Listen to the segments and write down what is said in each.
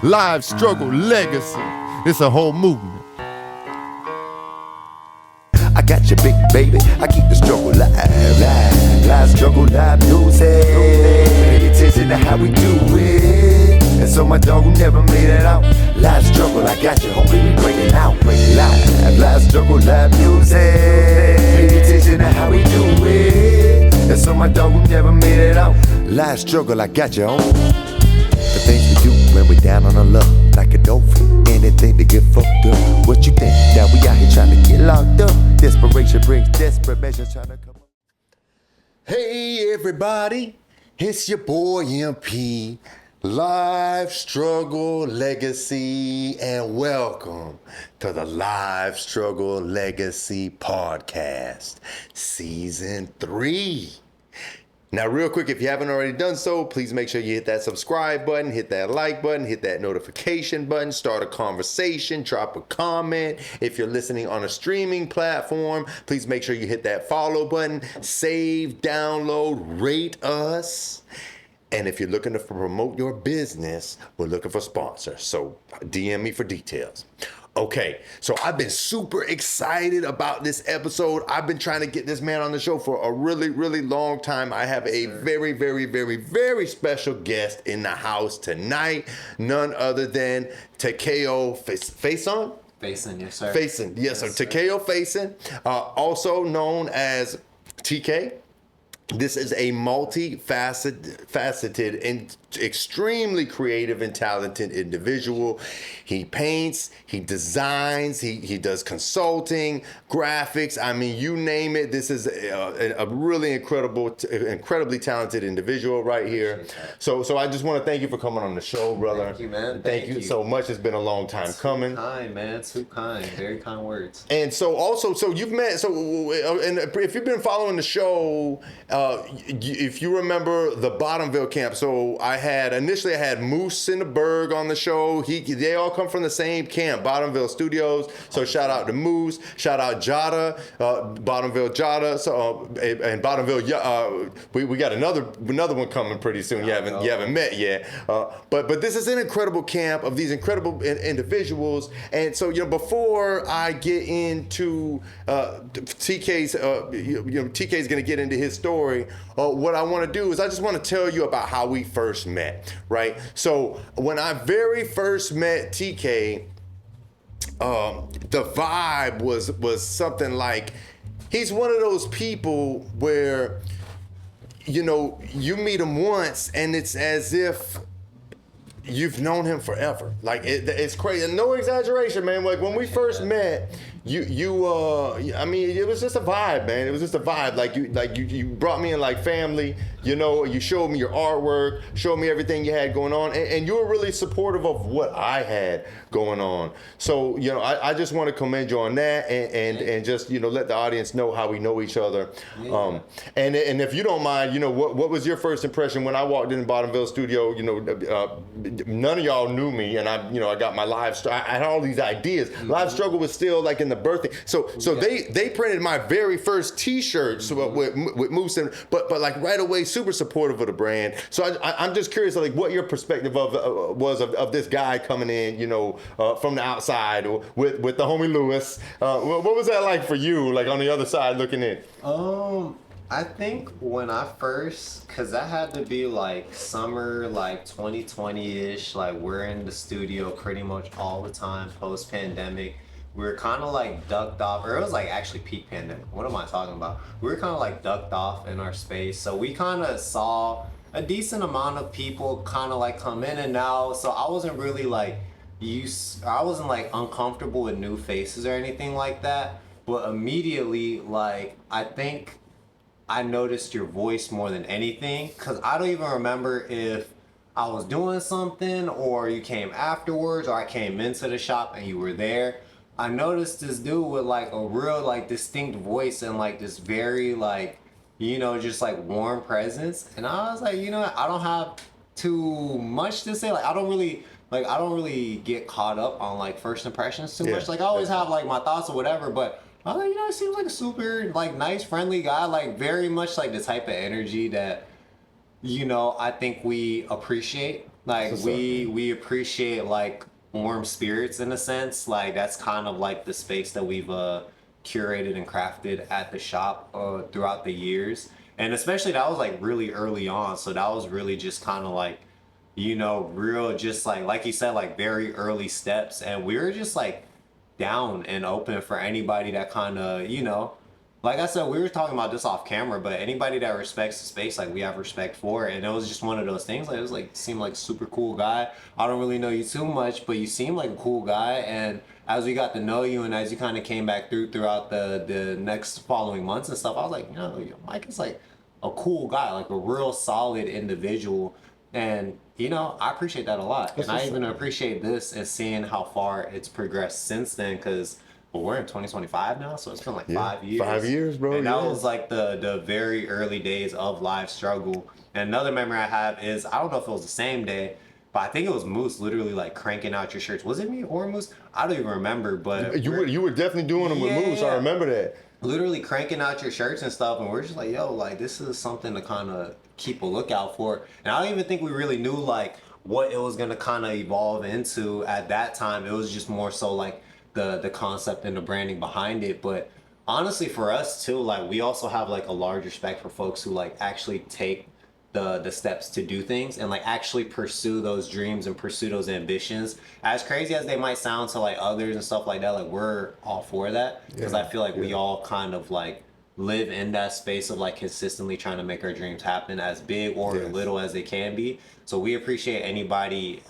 live struggle legacy. It's a whole movement. I got you, big baby. I keep the struggle live struggle, live music. Pay attention to how we do it. And so my dog who never made it out. Live struggle, I got you, homie. We break it out, live struggle, live music. Pay attention to how we do it. And so my dog who never made it out. Live struggle, I got you, homie. The things we do when we down on our luck, like a dolphin, anything to get fucked up. What you think? Now we out here trying to get locked up. Desperation brings desperate measures trying to come up. Hey everybody, it's your boy MP, Live Struggle Legacy, and welcome to the Live Struggle Legacy Podcast, Season 3. Now, real quick, if you haven't already done so, please make sure you hit that subscribe button, hit that like button, hit that notification button, start a conversation, drop a comment. If you're listening on a streaming platform, please make sure you hit that follow button, save, download, rate us. And if you're looking to promote your business, we're looking for sponsors. So DM me for details. Okay, so I've been super excited about this episode. I've been trying to get this man on the show for a really, really long time. I have a very, very, very, very special guest in the house tonight. None other than Takeo Faison? Faison, yes, sir. Faison, yes, sir. Takeo Faison, also known as TK. This is a multifaceted and extremely creative and talented individual. He paints, he designs, he does consulting, graphics. I mean, you name it. This is a really incredibly talented individual right here. So I just want to thank you for coming on the show, brother. Thank you, man. Thank you so much. It's been a long time coming. Too kind, man. Too kind. Very kind words. And so also, you've met, and if you've been following the show, if you remember the Bottomville camp, so initially I had Moose in the Berg on the show. They all come from the same camp, BTMVLE Studios. So shout out to Moose, shout out Jada, BTMVLE Jada, and BTMVLE. We got another one coming pretty soon. You haven't met yet. But this is an incredible camp of these incredible individuals. And so before I get into TK's, TK's gonna get into his story. What I want to do is I just want to tell you about how we first met, right? So when I very first met TK, the vibe was something like, he's one of those people where, you meet him once and it's as if you've known him forever. Like it's crazy. No exaggeration, man. Like when we first met, I mean, it was just a vibe, man. It was just a vibe. You brought me in like family. You showed me your artwork, showed me everything you had going on, and you were really supportive of what I had going on. So, I just want to commend you on that, and just let the audience know how we know each other. Yeah. And if you don't mind, what was your first impression when I walked in the BTMVLE studio? None of y'all knew me, and I got my I had all these ideas. Mm-hmm. Live Struggle was still like in the birthing. So they printed my very first T-shirts with Moose, but like right away, super supportive of the brand. So I'm just curious, like, what your perspective was of this guy coming in, from the outside with the homie Lewis. What was that like for you, like on the other side looking in? I think when I first, cause that had to be like summer, like 2020-ish. Like we're in the studio pretty much all the time post-pandemic. We were kind of like ducked off, or it was like actually peak pandemic. What am I talking about? We were kind of like ducked off in our space. So we kind of saw a decent amount of people kind of like come in and out. So I wasn't really like I wasn't like uncomfortable with new faces or anything like that. But immediately, like, I think I noticed your voice more than anything. Cause I don't even remember if I was doing something or you came afterwards or I came into the shop and you were there. I noticed this dude with like a real like distinct voice and like this very like, just like warm presence. And I was like, I don't have too much to say. Like I don't really get caught up on like first impressions too much. Like I always have like my thoughts or whatever, but I was like, he seems like a super like nice, friendly guy, like very much like the type of energy that, I think we appreciate Like That's we appreciate like warm spirits in a sense. Like that's kind of like the space that we've curated and crafted at the shop throughout the years. And especially that was like really early on. So that was really just kind of like, real just like you said, like very early steps. And we were just like down and open for anybody that kind of, like I said, we were talking about this off camera, but anybody that respects the space, like we have respect for it. And it was just one of those things. Like it was like seemed like super cool guy. I don't really know you too much, but you seem like a cool guy. And as we got to know you, and as you kind of came back throughout the next following months and stuff, I was like, Mike is like a cool guy, like a real solid individual. And I appreciate that a lot. And I even appreciate this and seeing how far it's progressed since then, because we're in 2025 now, so it's been like 5 years. 5 years, bro. And that was like the very early days of Live Struggle. And another memory I have is, I don't know if it was the same day, but I think it was Moose literally like cranking out your shirts. Was it me or Moose? I don't even remember, but you were definitely doing them with Moose. I remember that. Literally cranking out your shirts and stuff, and we're just like, yo, like this is something to kind of keep a lookout for. And I don't even think we really knew like what it was gonna kind of evolve into at that time. It was just more so like the concept and the branding behind it. But honestly, for us too, like we also have like a large respect for folks who like actually take the steps to do things and like actually pursue those dreams and pursue those ambitions. As crazy as they might sound to like others and stuff like that, like we're all for that, because I feel like we all kind of like live in that space of like consistently trying to make our dreams happen, as big or little as they can be. So we appreciate anybody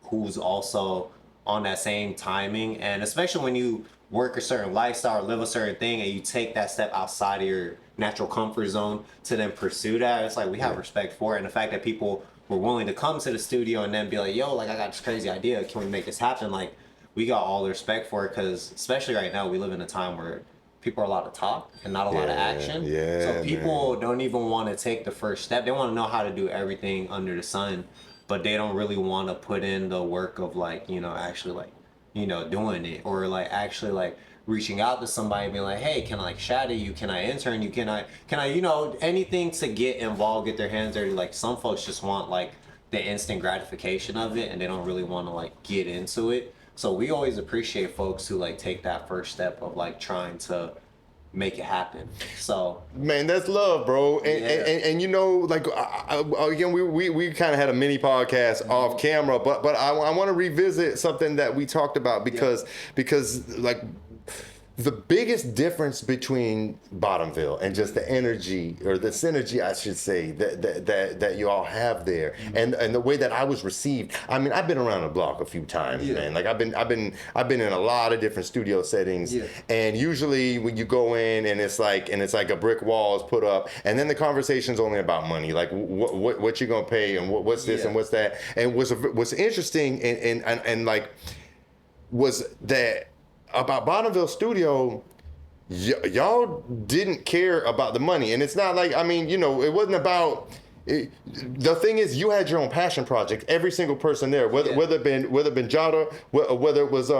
who's also on that same timing, and especially when you work a certain lifestyle or live a certain thing and you take that step outside of your natural comfort zone to then pursue that. It's like we have respect for it, and the fact that people were willing to come to the studio and then be like, yo, like I got this crazy idea, can we make this happen? Like we got all the respect for it, because especially right now we live in a time where people are allowed to talk and not a lot of action. So people don't even want to take the first step. They want to know how to do everything under the sun, but they don't really want to put in the work of like, actually like, doing it, or like actually like reaching out to somebody and being like, hey, can I like shadow you? Can I intern you? Can I, anything to get involved, get their hands dirty. Like some folks just want like the instant gratification of it, and they don't really want to like get into it. So we always appreciate folks who like take that first step of like trying to make it happen. So man, that's love, bro. And like again, we kind of had a mini podcast off camera, but I want to revisit something that we talked about, because like the biggest difference between Bottomville and just the energy, or the synergy, I should say, that you all have there, and the way that I was received. I mean, I've been around the block a few times, man. Like I've been in a lot of different studio settings, and usually when you go in and it's like a brick wall is put up, and then the conversation's only about money, like what you gonna pay and what's this and what's that. And what's interesting and like was that about Bottomville Studio, y'all didn't care about the money. And it's not like, I mean, it wasn't about it. The thing is, you had your own passion project. Every single person there, whether it been Jada, whether it was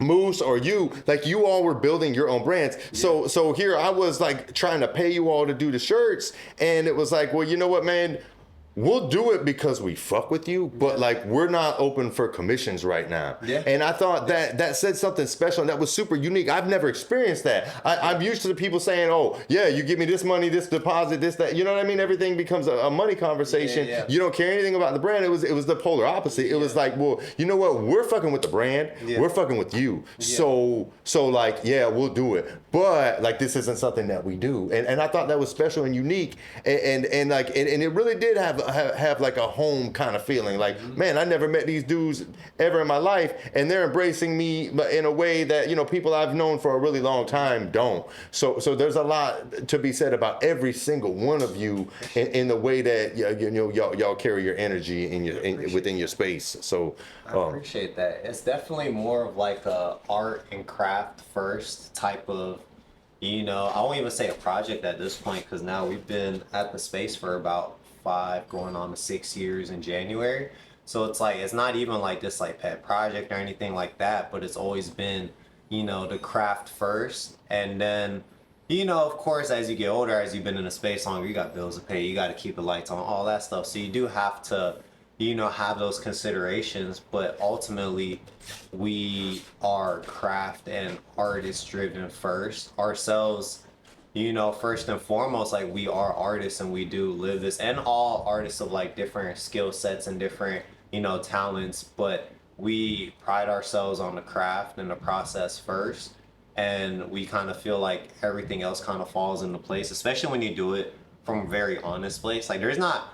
Moose or you, like you all were building your own brands. So here I was like trying to pay you all to do the shirts, and it was like, well, you know what, man, we'll do it because we fuck with you, but like we're not open for commissions right now. And I thought that said something special, and that was super unique. I've never experienced that. I'm used to the people saying, oh yeah, you give me this money, this deposit, this, that, you know what I mean? Everything becomes a money conversation. You don't care anything about the brand. It was the polar opposite. It was like, well, you know what? We're fucking with the brand. We're fucking with you. So like, yeah, we'll do it. But like, this isn't something that we do. And I thought that was special and unique. And it really did have like a home kind of feeling. Like, man, I never met these dudes ever in my life, and they're embracing me in a way that, people I've known for a really long time don't. So there's a lot to be said about every single one of you in the way that y'all carry your energy within your space. So I appreciate that. It's definitely more of like a art and craft first type of, I won't even say a project at this point, because now we've been at the space for about 5 going on to 6 years in January. So it's like, it's not even like this like pet project or anything like that, but it's always been, the craft first. And then, of course, as you get older, as you've been in the space longer, you got bills to pay, you got to keep the lights on, all that stuff. So you do have to have those considerations, but ultimately we are craft and artist driven first ourselves. First and foremost, like we are artists and we do live this, and all artists of like different skill sets and different, talents, but we pride ourselves on the craft and the process first. And we kind of feel like everything else kind of falls into place, especially when you do it from a very honest place. Like there's not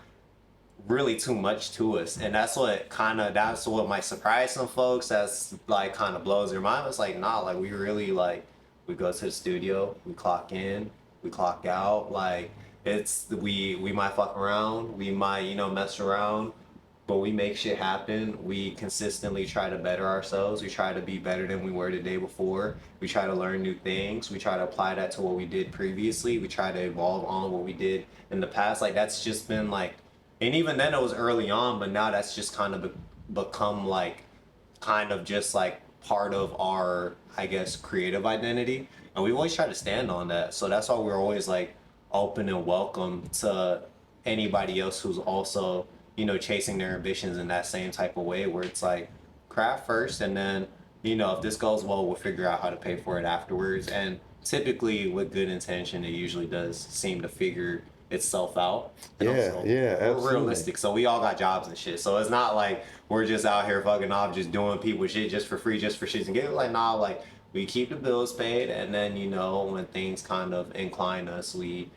really too much to us, and that's what might surprise some folks. That's like kind of blows their mind. It's like, nah, like we really like, we go to the studio, we clock in, we clock out. Like we might fuck around, we might mess around, but we make shit happen. We consistently try to better ourselves. We try to be better than we were the day before. We try to learn new things. We try to apply that to what we did previously. We try to evolve on what we did in the past. Like that's just been like, and even then it was early on, but now that's just kind of become like kind of just like part of our, I guess, creative identity. And we always try to stand on that. So that's why we're always like open and welcome to anybody else who's also, chasing their ambitions in that same type of way, where it's like craft first, and then, if this goes well, we'll figure out how to pay for it afterwards. And typically with good intention, it usually does seem to figure itself out. Yeah, absolutely. We're realistic, so we all got jobs and shit. So it's not like we're just out here fucking off, just doing people shit just for free, just for shits and giggles. Like, nah, like we keep the bills paid, and then when things kind of incline us, we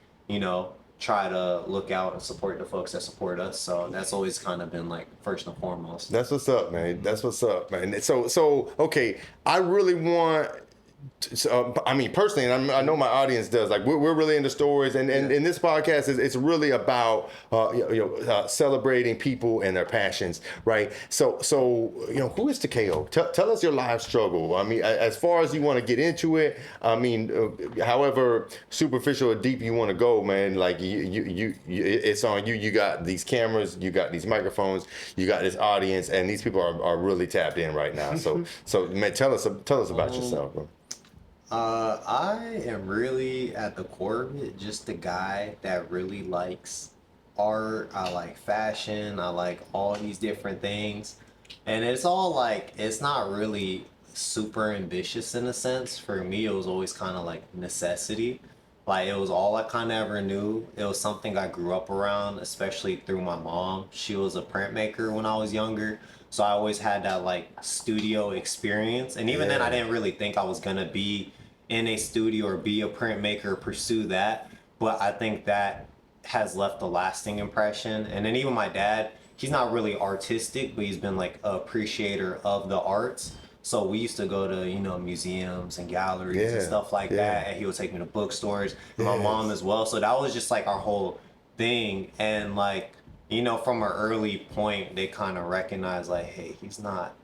try to look out and support the folks that support us. So that's always kind of been like first and foremost. That's what's up, man. That's what's up, man. So okay, I really want. I mean, personally, and I know my audience does. Like, we're really into stories, and in this podcast, it's really about celebrating people and their passions, right? So who is Takeo? Tell us your life struggle. I mean, as far as you want to get into it. I mean, however superficial or deep you want to go, man. Like you, it's on you. You got these cameras, you got these microphones, you got this audience, and these people are really tapped in right now. So man, tell us about yourself, bro. I am really at the core of it just the guy that really likes art. I like fashion. I like all these different things. And it's all like, it's not really super ambitious in a sense. For me, it was always kind of like necessity. Like it was all I kind of ever knew. It was something I grew up around, especially through my mom. She was a printmaker when I was younger. So I always had that like studio experience. And even then I didn't really think I was gonna be in a studio or be a printmaker or pursue that. But I think that has left a lasting impression. And then even my dad, he's not really artistic, but he's been like an appreciator of the arts. So we used to go to, museums and galleries and stuff like that. And he would take me to bookstores, and my mom as well. So that was just like our whole thing. And like, from an early point, they kind of recognized like, hey, he's not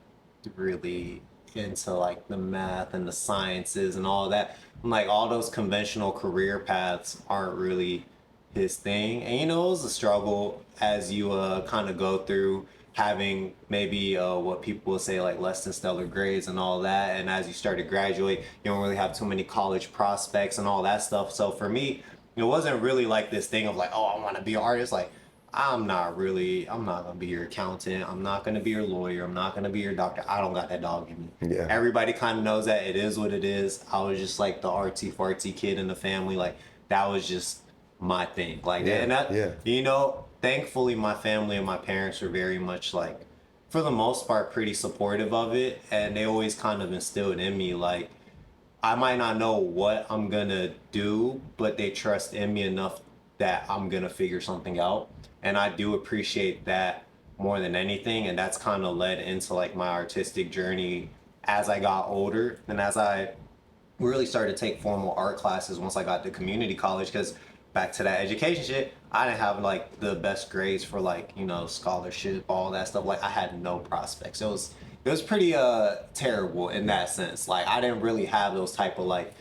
really into like the math and the sciences and all that. Like all those conventional career paths aren't really his thing. And it was a struggle as you kind of go through having maybe what people will say like less than stellar grades and all that. And as you start to graduate, you don't really have too many college prospects and all that stuff. So for me, it wasn't really like this thing of like, oh, I want to be an artist. Like I'm not gonna be your accountant. I'm not gonna be your lawyer. I'm not gonna be your doctor. I don't got that dog in me. Yeah. Everybody kind of knows that it is what it is. I was just like the artsy fartsy kid in the family. Like that was just my thing. Like and that, thankfully my family and my parents were very much like, for the most part, pretty supportive of it. And they always kind of instilled in me like, I might not know what I'm gonna do, but they trust in me enough that I'm gonna figure something out. And I do appreciate that more than anything. And that's kind of led into like my artistic journey as I got older and as I really started to take formal art classes once I got to community college. Because back to that education shit, I didn't have like the best grades for like, scholarship, all that stuff. Like I had no prospects. It was pretty terrible in that sense. Like I didn't really have those type of like,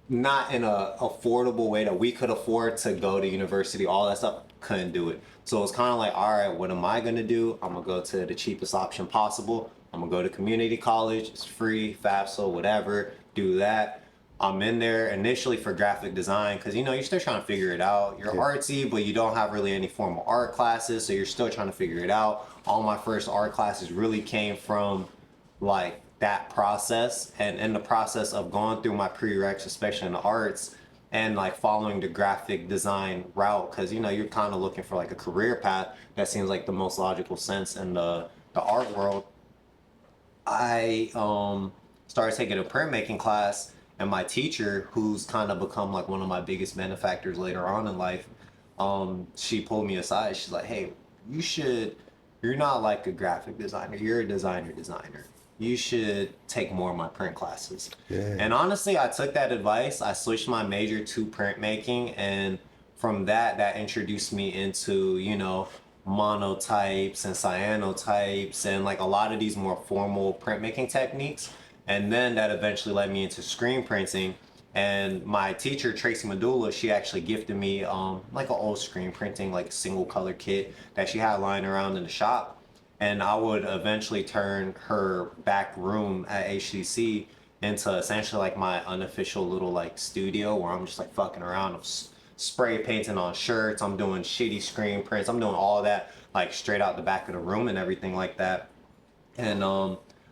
not in a affordable way that we could afford to go to university, all that stuff. Couldn't do it. So it's kind of like, all right, what am I gonna do? I'm gonna go to the cheapest option possible. I'm gonna go to community college. It's free, FAFSA, whatever. Do that. I'm in there initially for graphic design because, you know, you're still trying to figure it out. You're artsy, but you don't have really any formal art classes, so you're still trying to figure it out. All my first art classes really came from like that process, and in the process of going through my prereqs, especially in the arts, and like following the graphic design route, because, you know, you're kind of looking for like a career path that seems like the most logical sense in the art world. I started taking a printmaking class, and my teacher, who's kind of become like one of my biggest benefactors later on in life, she pulled me aside. She's like, "Hey, you're not like a graphic designer. You're a designer. You should take more of my print classes." Yeah. And honestly, I took that advice. I switched my major to printmaking, and from that introduced me into, you know, monotypes and cyanotypes and like a lot of these more formal printmaking techniques. And then that eventually led me into screen printing. And my teacher, Tracy Medulla, she actually gifted me like an old screen printing, like single color kit that she had lying around in the shop. And I would eventually turn her back room at HTC into essentially like my unofficial little like studio where I'm just like fucking around. I'm spray painting on shirts. I'm doing shitty screen prints. I'm doing all that like straight out the back of the room and everything like that. And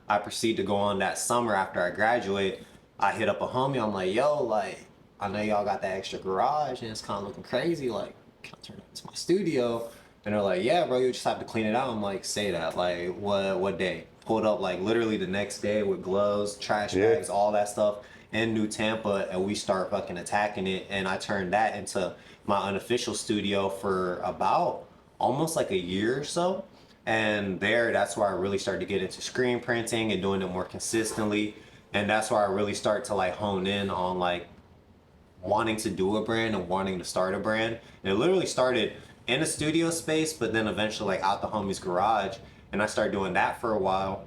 I proceed to go on that summer after I graduate. I hit up a homie. I'm like, yo, like, I know y'all got that extra garage and it's kind of looking crazy. Like, can I turn it into my studio? And they're like, yeah, bro, you just have to clean it out. I'm like, say that. Like, what day? Pulled up like literally the next day with gloves, trash bags, all that stuff in New Tampa, and we start fucking attacking it. And I turned that into my unofficial studio for about almost like a year or so. And that's where I really started to get into screen printing and doing it more consistently. And that's where I really start to like hone in on like wanting to do a brand and wanting to start a brand. And it literally started in a studio space, but then eventually like out the homie's garage. And I started doing that for a while.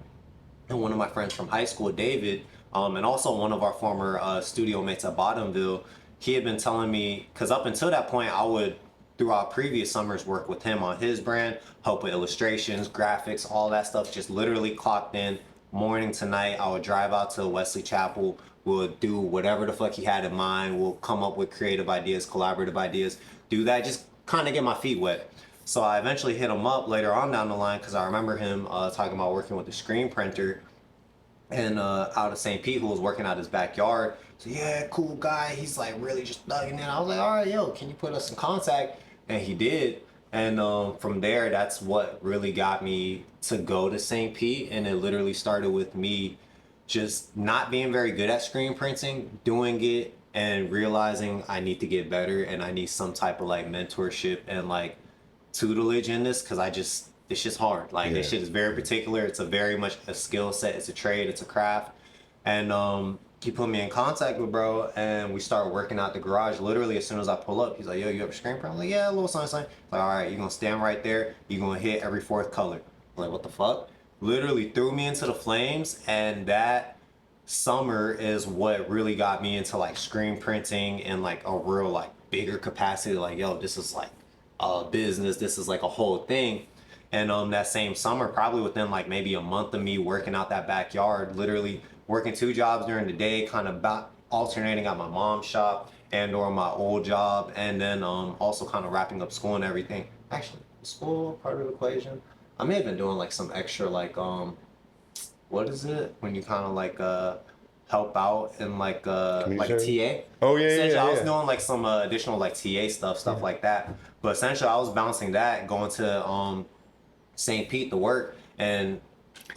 And one of my friends from high school, David, and also one of our former studio mates at Bottomville, he had been telling me, because up until that point, I would, throughout previous summers, work with him on his brand, help with illustrations, graphics, all that stuff, just literally clocked in morning to night. I would drive out to Wesley Chapel, we'll do whatever the fuck he had in mind, we'll come up with creative ideas, collaborative ideas, do that, just kind of get my feet wet. So I eventually hit him up later on down the line because I remember him talking about working with a screen printer and out of St. Pete who was working out his backyard. So yeah, cool guy. He's like really just thugging in. I was like, all right, yo, can you put us in contact? And he did. And from there, that's what really got me to go to St. Pete. And it literally started with me just not being very good at screen printing, doing it and realizing I need to get better and I need some type of like mentorship and like tutelage in this because it's just hard. Like this shit is very particular. It's a very much a skill set. It's a trade. It's a craft. And he put me in contact with bro, and we started working out the garage. Literally as soon as I pull up, he's like, "Yo, you have a screen print?" I'm like, "Yeah, a little something." He's like, "All right, you're gonna stand right there. You're gonna hit every fourth color." I'm like, what the fuck? Literally threw me into the flames, and that summer is what really got me into like screen printing and like a real like bigger capacity. Like, yo, this is like a business. This is like a whole thing. And that same summer, probably within like maybe a month of me working out that backyard, literally working 2 jobs during the day, kind of alternating at my mom's shop and or my old job, and then also kind of wrapping up school and everything. Actually, school part of the equation. I may have been doing like some extra like what is it when you kind of like help out in like TA. Oh yeah, essentially, yeah. I was doing like some additional like TA stuff like that. But essentially, I was bouncing that, going to St. Pete to work, and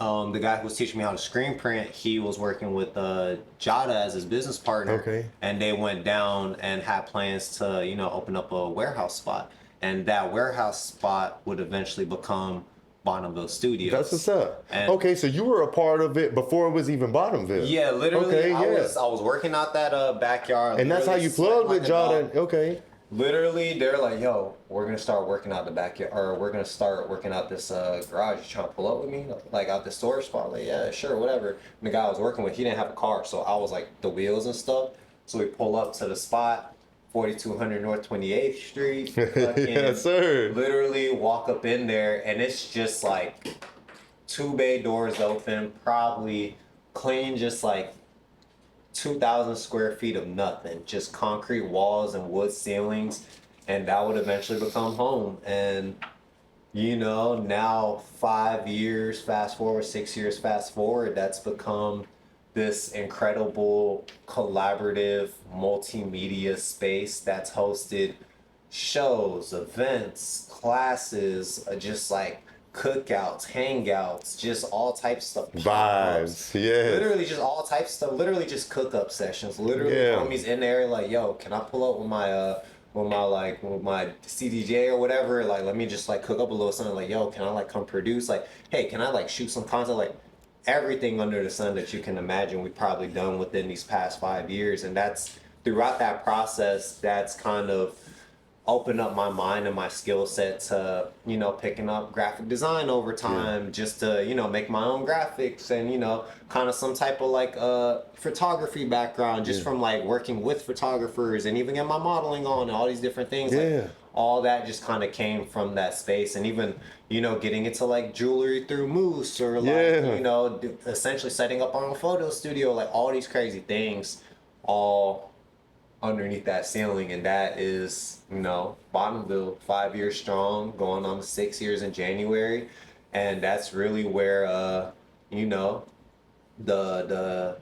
the guy who was teaching me how to screen print, he was working with Jada as his business partner. Okay. And they went down and had plans to, you know, open up a warehouse spot. And that warehouse spot would eventually become BTMVLE Studios. That's what's up. And okay, so you were a part of it before it was even BTMVLE. yeah, literally, Okay, I yeah. was working out that backyard. And that's how you plugged with Jada. Okay. Literally, they're like, yo, we're going to start working out the backyard, or we're going to start working out this garage. You trying to pull up with me? Like, out the storage spot? Like, yeah, sure, whatever. And the guy I was working with, he didn't have a car, so I was like the wheels and stuff. So we pull up to the spot, 4200 North 28th Street. Yes, sir. Literally walk up in there, and it's just like 2 bay doors open, probably clean, just like 2,000 square feet of nothing, just concrete walls and wood ceilings, and that would eventually become home. And you know, now 5 years fast forward, 6 years fast forward, that's become this incredible collaborative multimedia space that's hosted shows, events, classes, just like cookouts, hangouts, just all types of stuff. Vibes, yeah. Literally just all types of stuff. Literally just cook up sessions. Literally, homies in there like, yo, can I pull up with my CDJ or whatever? Like, let me just like cook up a little something. Like, yo, can I like come produce? Like, hey, can I like shoot some content? Like, everything under the sun that you can imagine we've probably done within these past 5 years. And that's throughout that process, that's kind of opened up my mind and my skill set to, you know, picking up graphic design over time, just to, you know, make my own graphics and, you know, kind of some type of like photography background just from like working with photographers and even getting my modeling on and all these different things. Like, all that just kind of came from that space. And even, you know, getting into like jewelry through Moose or like, you know, essentially setting up our own photo studio, like all these crazy things all underneath that ceiling. And that is, you know, Bottomville, 5 years strong, going on 6 years in January. And that's really where, you know, the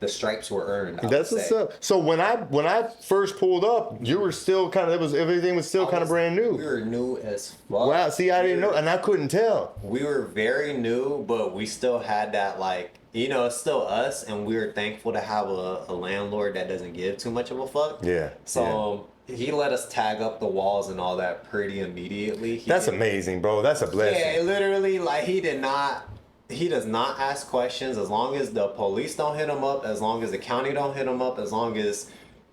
stripes were earned. That's what's up. So when I first pulled up, you were still kind of, everything was still kind of brand new. We were new as fuck. Wow, see, I didn't know, and I couldn't tell. We were very new, but we still had that, like, you know, it's still us, and we were thankful to have a landlord that doesn't give too much of a fuck. Yeah. So he let us tag up the walls and all that pretty immediately. That's amazing, bro. That's a blessing. Yeah, literally, like, he does not ask questions as long as the police don't hit him up, as long as the county don't hit him up, as long as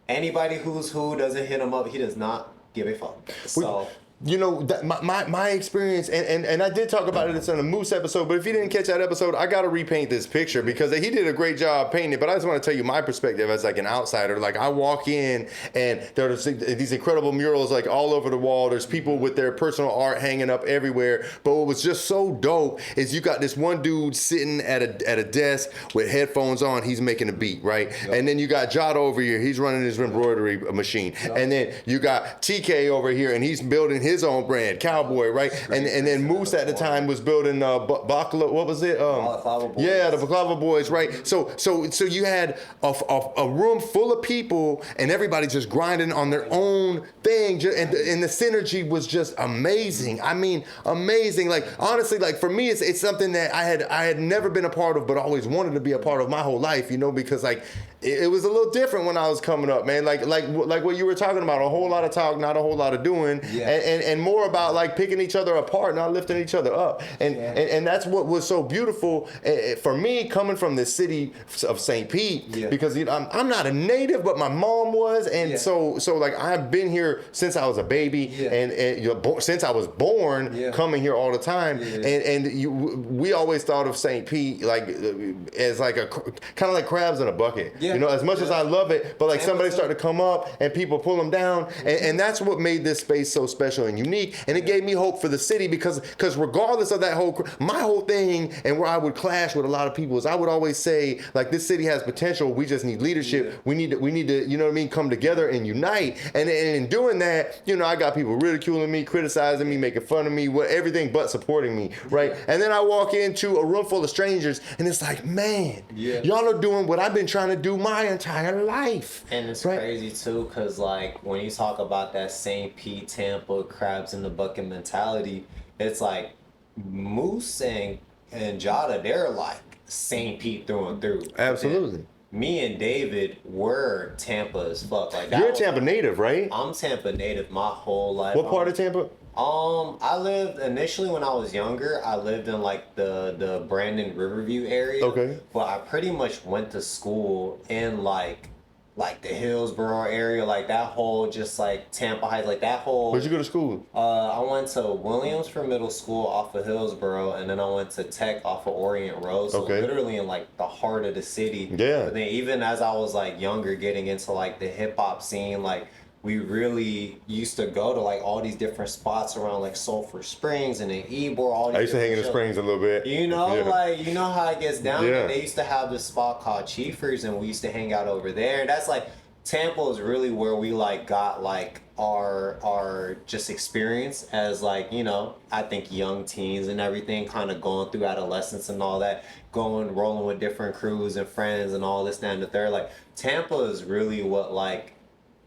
anybody who's who doesn't hit him up, he does not give a fuck. So, you know, that my experience, and I did talk about it in the Moose episode, but if you didn't catch that episode, I got to repaint this picture because he did a great job painting it, but I just want to tell you my perspective as like an outsider. Like I walk in and there's these incredible murals like all over the wall. There's people with their personal art hanging up everywhere. But what was just so dope is you got this one dude sitting at a desk with headphones on. He's making a beat, right? Yep. And then you got Jada over here. He's running his embroidery machine. Yep. And then you got TK over here and he's building his own brand, COWBOY, right? And then Moose at the time was building Baklava, what was it? Yeah, the Baklava Boys, right? So you had a room full of people and everybody just grinding on their own thing, and the synergy was just amazing. I mean, amazing. Like honestly, like for me, it's something that I had never been a part of, but always wanted to be a part of my whole life, you know, because like it was a little different when I was coming up, man. Like what you were talking about, a whole lot of talk, not a whole lot of doing, and more about like picking each other apart, not lifting each other up. And that's what was so beautiful for me coming from the city of St. Pete, because you know, I'm not a native, but my mom was, and so like I've been here since I was a baby, and since I was born, coming here all the time, and we always thought of St. Pete like as like a kind of like crabs in a bucket. You know, as much as I love it, but like somebody started to come up and people pull them down, and that's what made this space so special and unique. And it gave me hope for the city because regardless of that my whole thing and where I would clash with a lot of people is I would always say like this city has potential. We just need leadership. We need to you know what I mean, come together and unite. And in doing that, you know, I got people ridiculing me, criticizing me, making fun of me, everything but supporting me, right? And then I walk into a room full of strangers and it's like, man, y'all are doing what I've been trying to do my entire life. And it's crazy too, because like when you talk about that St. Pete, Tampa, crabs in the bucket mentality, it's like Moose and Jada, they're like St. Pete through and through. Absolutely. Me and David were Tampa as fuck. Like you're a Tampa native, right? I'm Tampa native my whole life. What part of Tampa? I lived initially when I was younger. I lived in like the Brandon Riverview area. Okay. But I pretty much went to school in like the Hillsborough area, like that whole just like Tampa Heights, like that whole. Where'd you go to school? I went to Williams for middle school off of Hillsborough, and then I went to Tech off of Orient Road. So literally in like the heart of the city. Yeah. But then even as I was like younger, getting into like the hip hop scene, like we really used to go to like all these different spots around like Sulphur Springs and then Ybor. All these I used to hang in the shows. Springs a little bit. You know, like, you know how it gets down. Yeah. They used to have this spot called Chiefers, and we used to hang out over there. And that's like, Tampa is really where we like got like our just experience as like, you know, I think young teens and everything, kind of going through adolescence and all that, rolling with different crews and friends and all this, that, and the third. Like, Tampa is really what like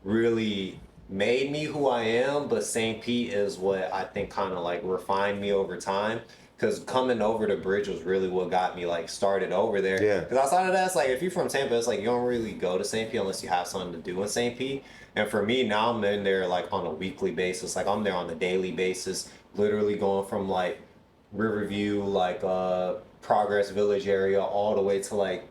really made me who I am, but St. Pete is what I think kind of like refined me over time. Because coming over the bridge was really what got me like started over there. Yeah. Because outside of that, it's like if you're from Tampa, it's like you don't really go to St. Pete unless you have something to do in St. Pete. And for me, now I'm in there like on a weekly basis. Like I'm there on a daily basis, literally going from like Riverview, like Progress Village area, all the way to like,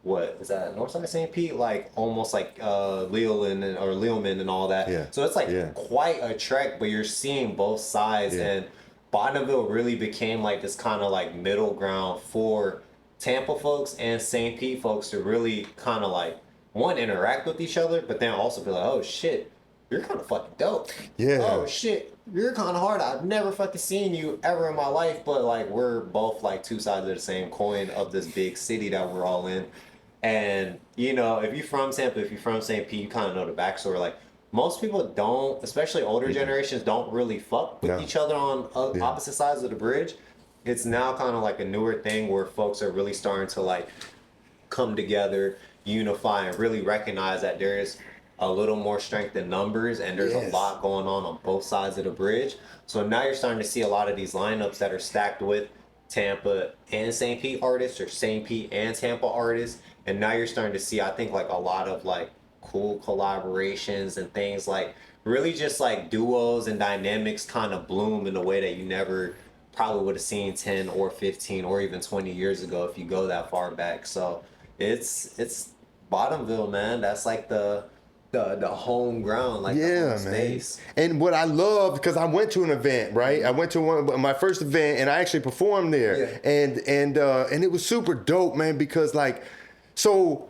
what is that, north side of St. Pete, like almost like Leland or Lealman and all that. Yeah. So it's like quite a trek, but you're seeing both sides. And Bonneville really became like this kind of like middle ground for Tampa folks and St. Pete folks to really kind of like, one, interact with each other, but then also be like, oh shit, you're kind of fucking dope. Yeah. Oh shit, you're kind of hard. I've never fucking seen you ever in my life, but like we're both like two sides of the same coin of this big city that we're all in. And you know, if you're from Tampa, if you're from St. Pete, you kind of know the backstory. Like, most people don't, especially older generations, don't really fuck with each other on opposite sides of the bridge. It's now kind of like a newer thing where folks are really starting to like come together, unify, and really recognize that there's a little more strength in numbers and there's a lot going on both sides of the bridge. So now you're starting to see a lot of these lineups that are stacked with Tampa and St. Pete artists, or St. Pete and Tampa artists. And now you're starting to see, I think, like a lot of like cool collaborations and things, like really just like duos and dynamics kind of bloom in a way that you never probably would have seen 10 or 15 or even 20 years ago if you go that far back. So it's Bottomville, man. That's like the home ground, like the home space. And what I love, because I went to an event, right? I went to my first event and I actually performed there. And it was super dope, man, because like, so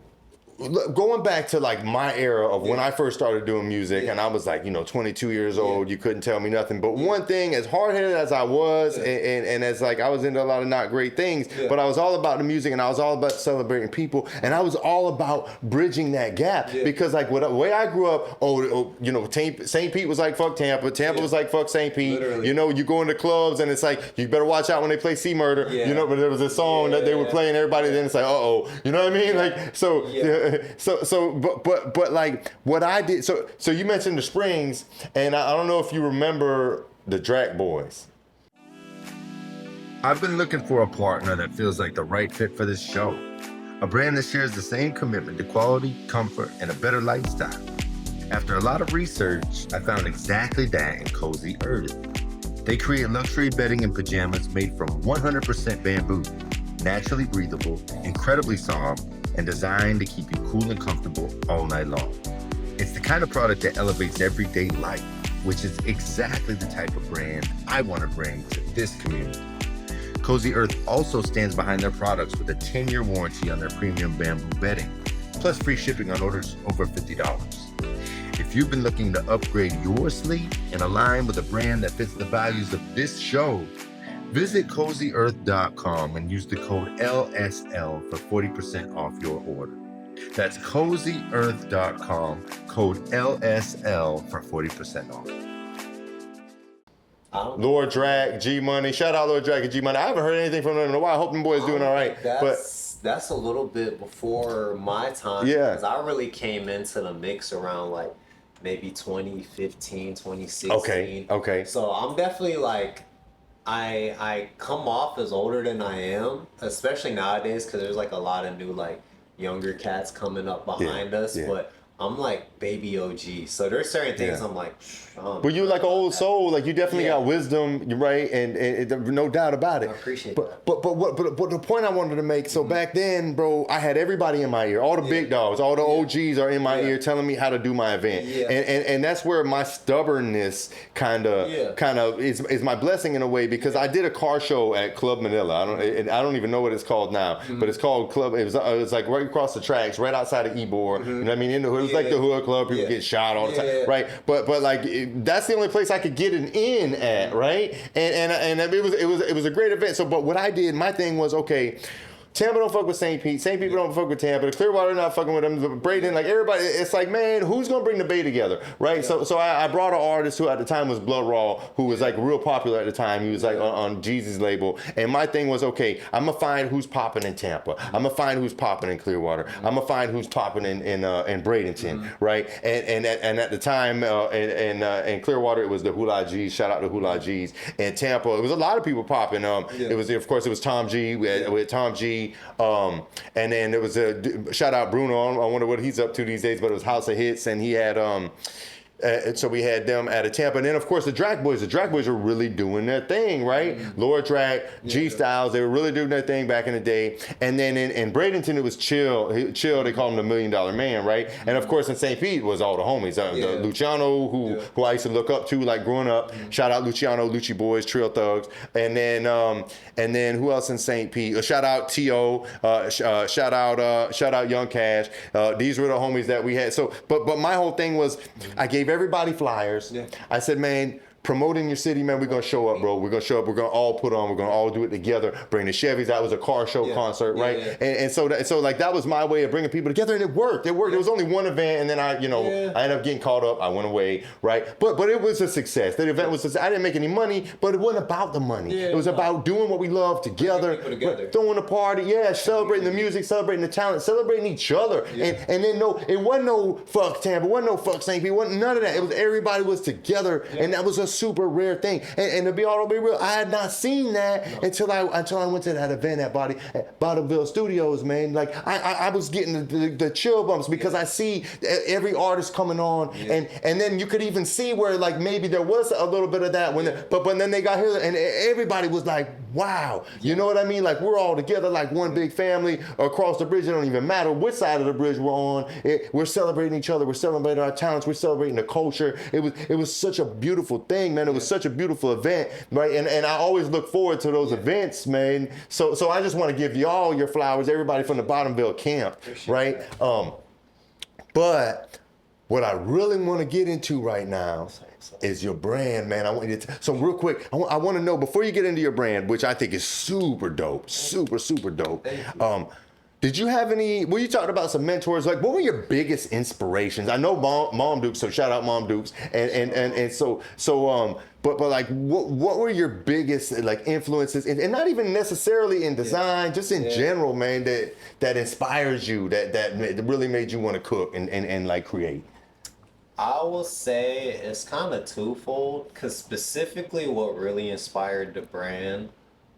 going back to like my era of when I first started doing music, and I was like, 22 years old, you couldn't tell me nothing. But one thing, as hard-headed as I was, and as like I was into a lot of not great things, but I was all about the music and I was all about celebrating people, and I was all about bridging that gap. Because like the way I grew up, St. Pete was like fuck Tampa, Tampa was like fuck St. Pete. Literally. You go into clubs and it's like, you better watch out when they play C Murder. But there was a song that they were playing, everybody, then it's like, uh-oh, you know what I mean? Like, but like what I did, so you mentioned the Springs, and I don't know if you remember the Drac Boys. I've been looking for a partner that feels like the right fit for this show. A brand that shares the same commitment to quality, comfort, and a better lifestyle. After a lot of research, I found exactly that in Cozy Earth. They create luxury bedding and pajamas made from 100% bamboo, naturally breathable, incredibly soft, and designed to keep you cool and comfortable all night long. It's the kind of product that elevates everyday life, which is exactly the type of brand I want to bring to this community. Cozy Earth also stands behind their products with a 10-year warranty on their premium bamboo bedding, plus free shipping on orders over $50. If you've been looking to upgrade your sleep and align with a brand that fits the values of this show, visit CozyEarth.com and use the code LSL for 40% off your order. That's CozyEarth.com, code LSL for 40% off. Lord Drac, G Money. Shout out Lord Drac and G Money. I haven't heard anything from them in a while. I hope them boys doing all right. That's a little bit before my time. Because I really came into the mix around like maybe 2015, 2016. Okay. So I'm definitely like, I come off as older than I am, especially nowadays, because there's like a lot of new like younger cats coming up behind us, but I'm like baby OG. So there's certain things I'm like, but you're like an old soul. Like you definitely got wisdom, right? And no doubt about it. I appreciate that. But the point I wanted to make. So back then, bro, I had everybody in my ear. All the big dogs, all the OGs are in my ear, telling me how to do my event. And that's where my stubbornness kind of is my blessing in a way, because I did a car show at Club Manila. I don't even know what it's called now, but it's called Club. It was like right across the tracks, right outside of Ybor. You know what I mean? In the hood, it was like the hood club. People get shot all the time, right? But like that's the only place I could get an in at, right? And it was a great event. So, but what I did, my thing was, okay, Tampa don't fuck with St. Pete. St. Pete don't fuck with Tampa. The Clearwater not fucking with them. Braden, like everybody, it's like, man, who's gonna bring the Bay together, right? Yeah. So I brought an artist who at the time was Blood Raw, who was like real popular at the time. He was like on Jeezy's label, and my thing was, okay, I'm gonna find who's popping in Tampa. I'm gonna find who's popping in Clearwater. I'm gonna find who's popping in Bradenton, right? And at the time in Clearwater it was the Hula G's. Shout out to Hula G's. In Tampa, it was a lot of people popping. It was, of course, it was Tom G. We had Tom G. And then there was a shout out Bruno. I wonder what he's up to these days, but it was House of Hits, and he had so we had them out of Tampa, and then of course the Drac Boys. The Drac Boys are really doing their thing, right? Lord Drac, G Styles, they were really doing their thing back in the day. And then in Bradenton it was Chill. They call him the $1 Million Man, right? And of course in St. Pete was all the homies. The Luciano, who I used to look up to like growing up. Shout out Luciano, Lucci Boys, Trill Thugs, and then who else in St. Pete? Shout out T.O. Shout out Young Cash. These were the homies that we had. So, but my whole thing was I gave everybody flyers. I said, man, promoting your city, man, we're gonna show up, bro. We're gonna show up. We're gonna all put on. We're gonna all do it together. Bring the Chevys. That was a car show concert, right? And so like that was my way of bringing people together, and it worked. It worked. There was only one event, and then I ended up getting caught up. I went away, right? But it was a success. That event was. I didn't make any money, but it wasn't about the money. It was about doing what we love together, throwing a party, celebrating the music, celebrating the talent, celebrating each other, and then it wasn't no fuck Tampa, it wasn't no fuck St. Pete, it wasn't none of that. It was everybody was together, and that was a super rare thing. And to be real, I had not seen that until I went to that event at BTMVLE Studios, man. Like I was getting the chill bumps because I see every artist coming on, and then you could even see where like maybe there was a little bit of that but then they got here and everybody was like, wow, you know what I mean? Like we're all together like one big family across the bridge. It don't even matter which side of the bridge we're on. We're celebrating each other. We're celebrating our talents. We're celebrating the culture. It was such a beautiful thing, man. It was such a beautiful event, right? And I always look forward to those events, man. So I just want to give y'all your flowers, everybody from the BTMVLE camp, right? But what I really want to get into right now is your brand, man. I want you to. So real quick, I want to know before you get into your brand, which I think is super dope, super dope. Did you have any? Well, you talked about some mentors. Like, what were your biggest inspirations? I know Mom Dukes, so shout out Mom Dukes, and so but like, what were your biggest like influences, and not even necessarily in design, just in general, man, that inspires you, that really made you want to cook and like create. I will say it's kind of twofold, because specifically what really inspired the brand,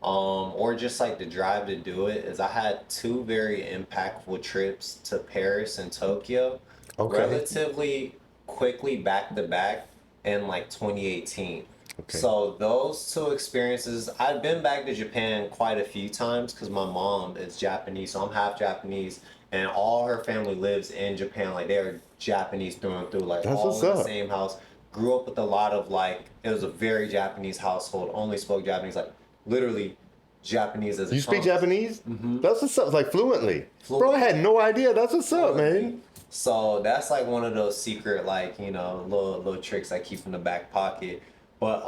or just like the drive to do it, is I had two very impactful trips to Paris and Tokyo, relatively quickly back to back in like 2018. So those two experiences, I've been back to Japan quite a few times because my mom is Japanese, so I'm half Japanese, and all her family lives in Japan. Like they're Japanese through and through, like that's all in the same house. Grew up with a lot of like, it was a very Japanese household, only spoke Japanese, like literally Japanese as a You speak Japanese? Mm-hmm. That's what's up, like fluently. Bro, I had no idea. That's what's up, man. So that's like one of those secret, like, little tricks I keep in the back pocket. But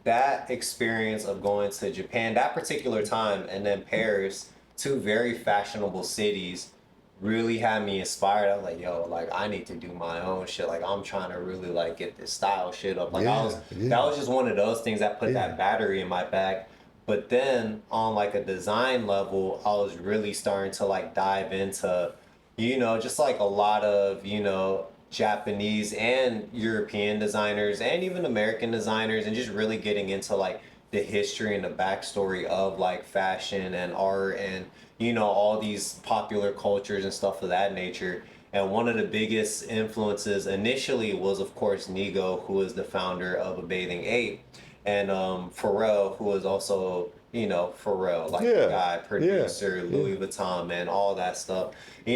that experience of going to Japan, that particular time, and then Paris, two very fashionable cities, really had me inspired. I was like, yo, like I need to do my own shit. Like I'm trying to really like get this style shit up. Like that was just one of those things that put that battery in my back. But then on like a design level, I was really starting to like dive into, just like a lot of, Japanese and European designers and even American designers, and just really getting into like the history and the backstory of like fashion and art and all these popular cultures and stuff of that nature. And one of the biggest influences initially was of course Nigo, who is the founder of A Bathing Ape, and Pharrell, who is also Pharrell, like the guy, producer, Louis Vuitton, man, all that stuff.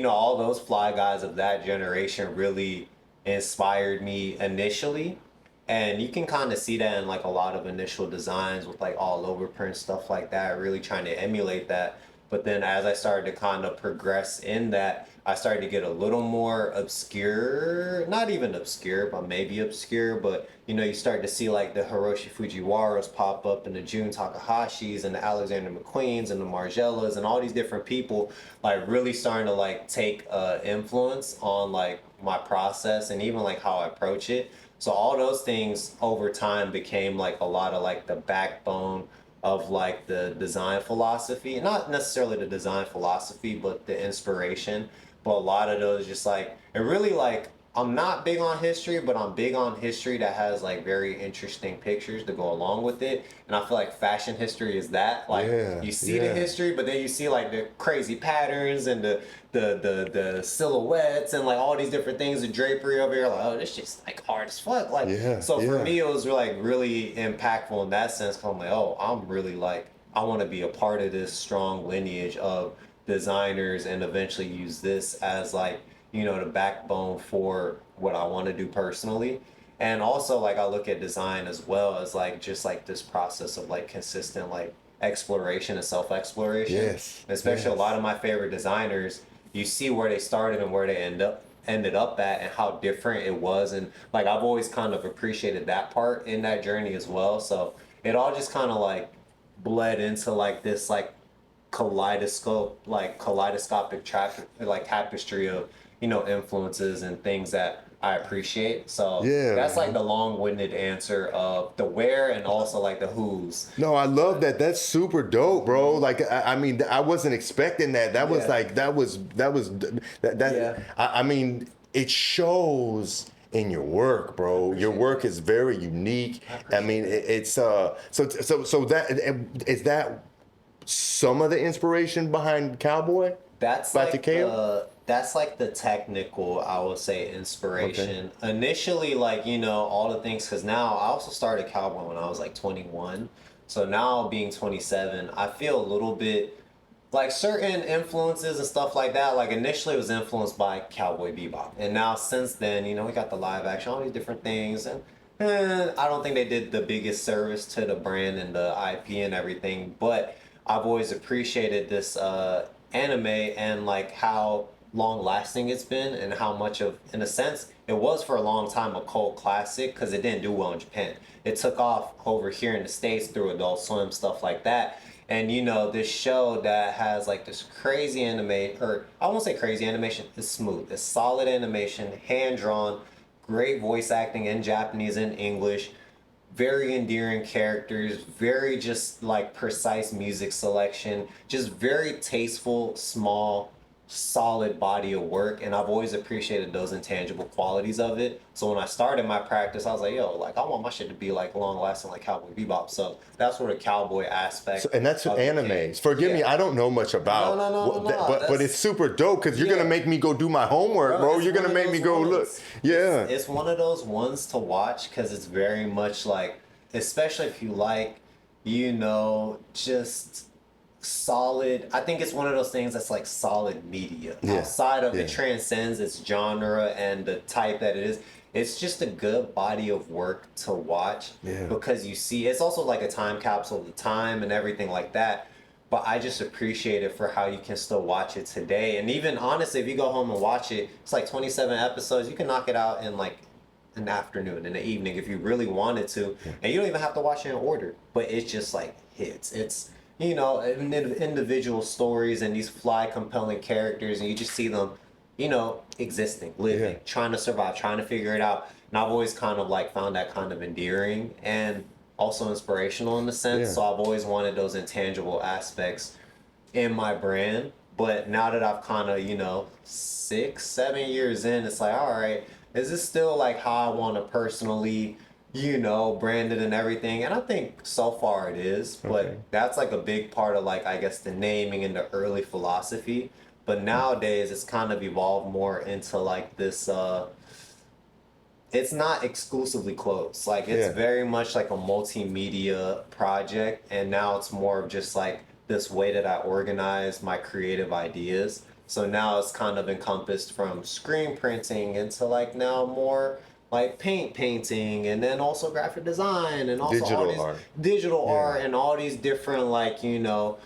All those fly guys of that generation really inspired me initially. And you can kind of see that in like a lot of initial designs with like all over print, stuff like that, really trying to emulate that. But then as I started to kind of progress in that, I started to get a little more obscure, not even obscure, but maybe obscure. But you know, you start to see like the Hiroshi Fujiwaras pop up and the Jun Takahashis and the Alexander McQueens and the Margellas and all these different people like really starting to like take influence on like my process and even like how I approach it. So all those things over time became like a lot of like the backbone of like the design philosophy, not necessarily the design philosophy, but the inspiration. But a lot of those just like, it really like, I'm not big on history, but I'm big on history that has like very interesting pictures to go along with it. And I feel like fashion history is that. Like you see the history, but then you see like the crazy patterns and the silhouettes and like all these different things, the drapery over here. Like, oh, this shit's like hard as fuck. Like so for me, it was like really impactful in that sense. 'Cause I'm like, oh, I'm really like, I want to be a part of this strong lineage of designers and eventually use this as like, you know, the backbone for what I want to do personally. And also like I look at design as well as like just like this process of like consistent like exploration and self-exploration. Especially a lot of my favorite designers, you see where they started and where they ended up at and how different it was. And like I've always kind of appreciated that part in that journey as well. So it all just kind of like bled into like this like kaleidoscopic tapestry of, you know, influences and things that I appreciate. So that's like the long-winded answer of the where and also like the who's. No, I love that. That's super dope, bro. Like, I mean, I wasn't expecting that. That was like, I mean, it shows in your work, bro. Your work is very unique. I mean, it's so that is that some of the inspiration behind Cowboy? That's by like Takeo? that's like the technical, I would say, inspiration. Initially, like, you know, all the things, because now I also started Cowboy when I was like 21. So now being 27, I feel a little bit like certain influences and stuff like that. Like initially it was influenced by Cowboy Bebop. And now since then, you know, we got the live action, all these different things. And I don't think they did the biggest service to the brand and the IP and everything. But I've always appreciated this anime and like how long lasting it's been and how much of, in a sense, it was for a long time a cult classic because it didn't do well in Japan. It took off over here in the States through Adult Swim, stuff like that. And you know, this show that has like this crazy anime, or I won't say crazy animation, it's smooth. It's solid animation, hand drawn, great voice acting in Japanese and English, very endearing characters, very just like precise music selection, just very tasteful, small, solid body of work. And I've always appreciated those intangible qualities of it. So when I started my practice, I was like, yo, like I want my shit to be like long lasting like Cowboy Bebop. So that's where the cowboy aspect. And that's animes. Forgive me, I don't know much about. But it's super dope because you're gonna make me go do my homework, bro. You're gonna make me go look. Yeah. It's one of those ones to watch because it's very much like, especially if you like, you know, just solid. I think it's one of those things that's like solid media. Outside of it transcends its genre and the type that it is. It's just a good body of work to watch because you see, it's also like a time capsule of the time and everything like that. But I just appreciate it for how you can still watch it today. And even honestly, if you go home and watch it, it's like 27 episodes. You can knock it out in like an afternoon, in the evening if you really wanted to. And you don't even have to watch it in order. But it's just like hits. It's, you know, individual stories and these fly compelling characters, and you just see them, you know, existing, living, trying to survive, trying to figure it out. And I've always kind of like found that kind of endearing and also inspirational in a sense. So I've always wanted those intangible aspects in my brand. But now that I've kind of, you know, 6-7 years in, it's like, all right, is this still like how I want to personally, you know, branded and everything? And I think so far it is, but that's like a big part of like, I guess, the naming and the early philosophy. But nowadays it's kind of evolved more into like this, it's not exclusively clothes. Like it's very much like a multimedia project. And now it's more of just like this way that I organize my creative ideas. So now it's kind of encompassed from screen printing into like now more like painting, and then also graphic design, and also digital art and all these different like, you know,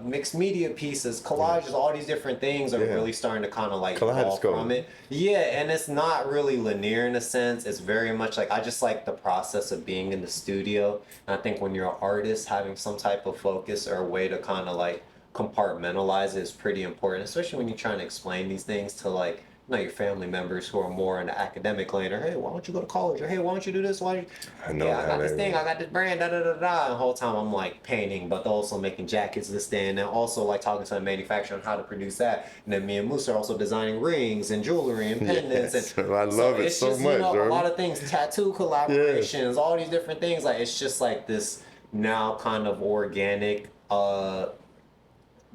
mixed media pieces, collages, all these different things are really starting to kind of like evolve from it. Yeah, and it's not really linear in a sense. It's very much like I just like the process of being in the studio. And I think when you're an artist, having some type of focus or a way to kind of like compartmentalize it is pretty important, especially when you're trying to explain these things to like your family members who are more in the academic lane, or hey, why don't you go to college, or hey, why don't you do this? Why? I got this thing, I got this brand, da da da da. And the whole time I'm like painting, but also making jackets this day, and then also like talking to a manufacturer on how to produce that. And then me and Moose are also designing rings and jewelry and pendants. Yes. And I love it so much. A lot of things, tattoo collaborations, all these different things. Like it's just like this now kind of organic,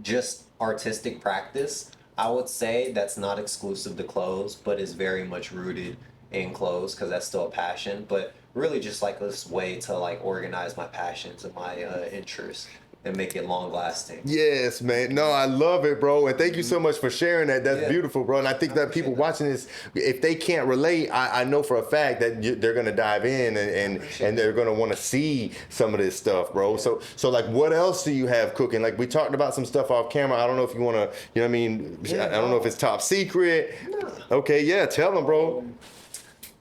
just artistic practice. I would say that's not exclusive to clothes, but is very much rooted in clothes because that's still a passion. But really just like this way to like organize my passions and my interests and make it long lasting. Yes, man. No, I love it, bro. And thank you so much for sharing that. That's beautiful, bro. And I think that people watching this, if they can't relate, I know for a fact that they're going to dive in and they're going to want to see some of this stuff, bro. So like, what else do you have cooking? Like, we talked about some stuff off camera. I don't know if you want to, you know what I mean? I don't know if it's top secret. No. Okay, yeah, tell them, bro.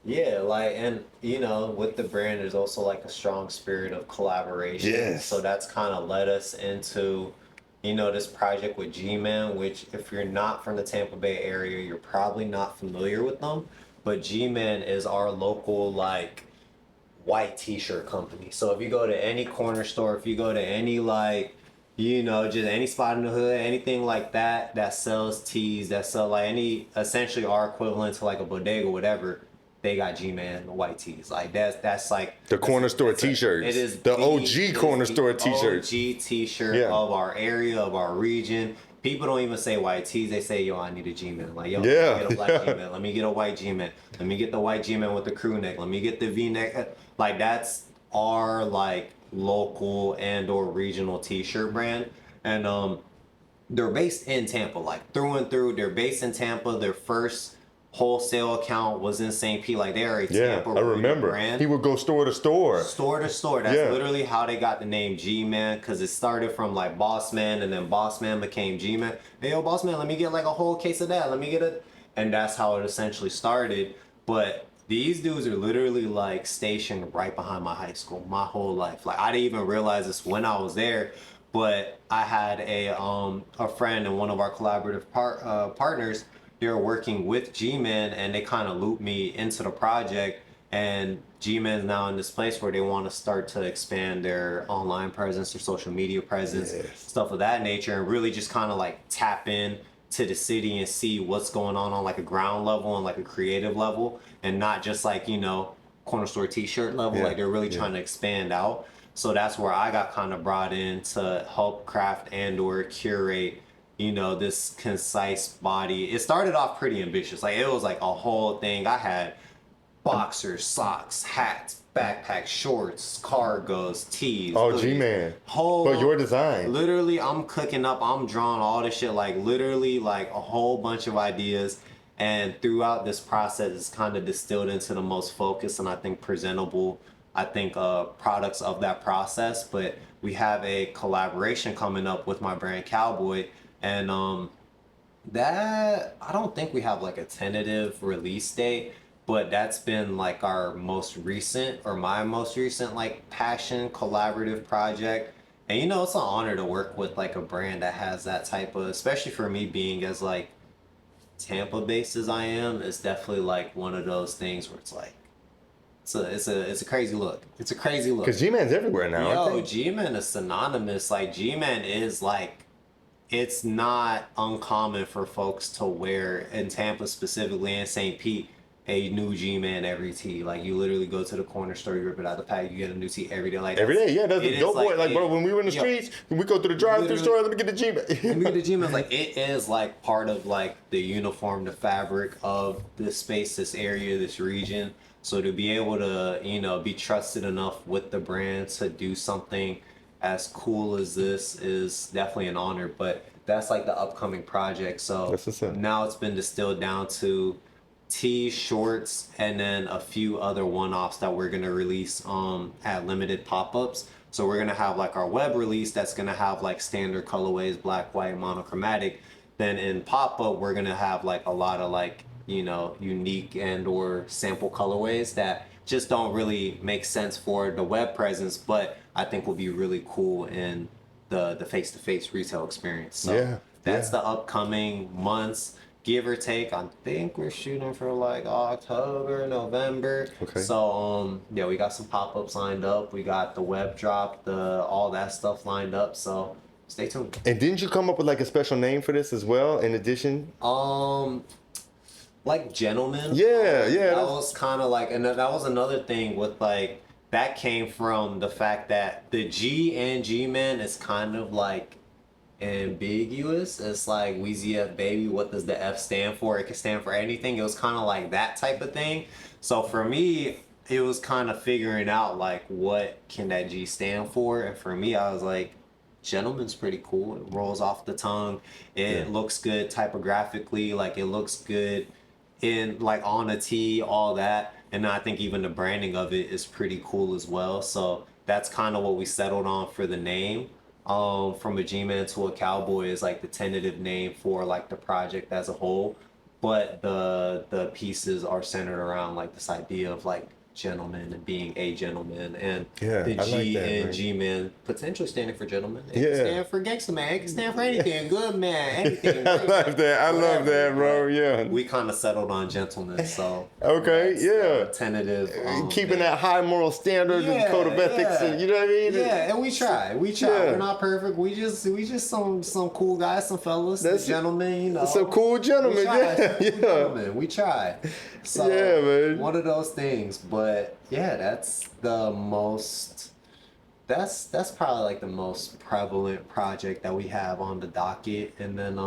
Yeah, like, and you know, with the brand, there's also like a strong spirit of collaboration. Yes. So that's kind of led us into, you know, this project with G-Man, which if you're not from the Tampa Bay area, you're probably not familiar with them. But G-Man is our local, like, white t-shirt company. So if you go to any corner store, if you go to any, like, you know, just any spot in the hood, anything like that, that sells tees, that sell like any, essentially our equivalent to like a bodega, whatever, they got G-Man white tees. Like that's like the corner store t-shirts. It is the OG corner store t-shirts. OG t-shirt of our area, of our region. People don't even say white tees. They say, yo, I need a G-Man. Like, yo, let me get a black G-Man. Let me get a white G-Man. Let me get the white G-Man with the crew neck. Let me get the V-neck. Like that's our like local and or regional t-shirt brand. And they're based in Tampa, like through and through. They're based in Tampa. Their first wholesale account was in St. Pete. Like they're a Tampa I remember brand. He would go store to store. Store to store. That's literally how they got the name G-Man, because it started from like Boss Man, and then Boss Man became G-Man. Hey, yo, Boss Man, let me get like a whole case of that. Let me get it. And that's how it essentially started. But these dudes are literally like stationed right behind my high school my whole life. Like I didn't even realize this when I was there, but I had a friend and one of our collaborative partners. They were working with G-Man, and they kind of looped me into the project. And G-Man's now in this place where they want to start to expand their online presence, their social media presence, stuff of that nature, and really just kind of like tap in to the city and see what's going on like a ground level and like a creative level, and not just like, you know, corner store t-shirt level. Like they're really trying to expand out. So that's where I got kind of brought in to help craft and or curate, you know, this concise body. It started off pretty ambitious. Like it was like a whole thing. I had boxers, socks, hats, backpacks, shorts, cargos, tees. Oh, G-Man. But your design. Literally, I'm cooking up, I'm drawing all this shit, like literally like a whole bunch of ideas. And throughout this process, it's kind of distilled into the most focused and I think presentable, products of that process. But we have a collaboration coming up with my brand COWBOY. And that, I don't think we have like a tentative release date, but that's been like our most recent, or my most recent like passion collaborative project. And you know, it's an honor to work with like a brand that has that type of, especially for me being as like Tampa based as I am, it's definitely like one of those things where it's like, it's a crazy look. It's a crazy look. Because G-Man's everywhere now. Yo, G-Man is synonymous. Like G-Man is like, it's not uncommon for folks to wear, in Tampa specifically and St. Pete, a new G-Man every tee. Like you literally go to the corner store, you rip it out of the pack, you get a new tee every day. Like every day, that's a dope boy. Like bro, when we were in the streets, we go through the drive-through store, let me get the G-Man. Let me get the G-Man. Like it is like part of like the uniform, the fabric of this space, this area, this region. So to be able to, you know, be trusted enough with the brand to do something as cool as this is definitely an honor. But that's like the upcoming project. So now it's been distilled down to tees, shorts, and then a few other one-offs that we're gonna release at limited pop-ups. So we're gonna have like our web release that's gonna have like standard colorways, black, white, monochromatic. Then in pop-up, we're gonna have like a lot of like, you know, unique and or sample colorways that just don't really make sense for the web presence, but I think will be really cool in the face-to-face retail experience. So that's the upcoming months, give or take. I think we're shooting for like October, November. Okay. So yeah, we got some pop-ups lined up. We got the web drop, all that stuff lined up. So stay tuned. And didn't you come up with like a special name for this as well, in addition? Like gentlemen. Yeah. That was kind of like, and that was another thing with like, that came from the fact that the G and G-Man is kind of like ambiguous. It's like Weezy F baby, what does the F stand for? It can stand for anything. It was kind of like that type of thing. So for me, it was kind of figuring out like what can that G stand for, and for me, I was like, gentleman's pretty cool. It rolls off the tongue. It looks good typographically. Like it looks good in like on a tee, all that. And I think even the branding of it is pretty cool as well. So that's kind of what we settled on for the name. From a G-Man to a cowboy is like the tentative name for like the project as a whole. But the pieces are centered around like this idea of like gentleman and being a gentleman, and the G and G-Man potentially standing for gentleman. It can stand for gangster man. It can stand for anything. Good man. Anything. I love that. I love that, bro. Yeah. We kind of settled on gentleman. So tentative. Keeping that high moral standard and code of ethics, and you know what I mean. Yeah, and we try. We're not perfect. We just some cool guys, some fellas, some gentlemen. You know, some cool gentlemen. Gentlemen. We try. So man. One of those things, but yeah, that's probably like the most prevalent project that we have on the docket. And then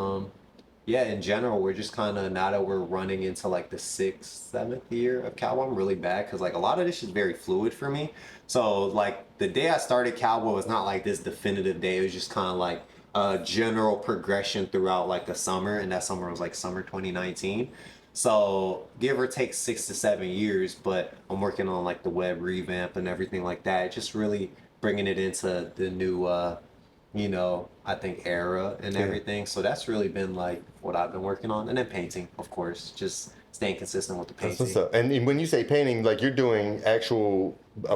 in general, we're just kind of, now that we're running into like the 6th, 7th year of Cowboy, I'm really bad because like a lot of this is very fluid for me. So like the day I started Cowboy was not like this definitive day. It was just kind of like a general progression throughout like the summer, and that summer was like summer 2019. So give or take 6 to 7 years, but I'm working on like the web revamp and everything like that. Just really bringing it into the new, I think era and everything. So that's really been like what I've been working on. And then painting, of course, just staying consistent with the painting. That's what's up. And when you say painting, like you're doing actual... I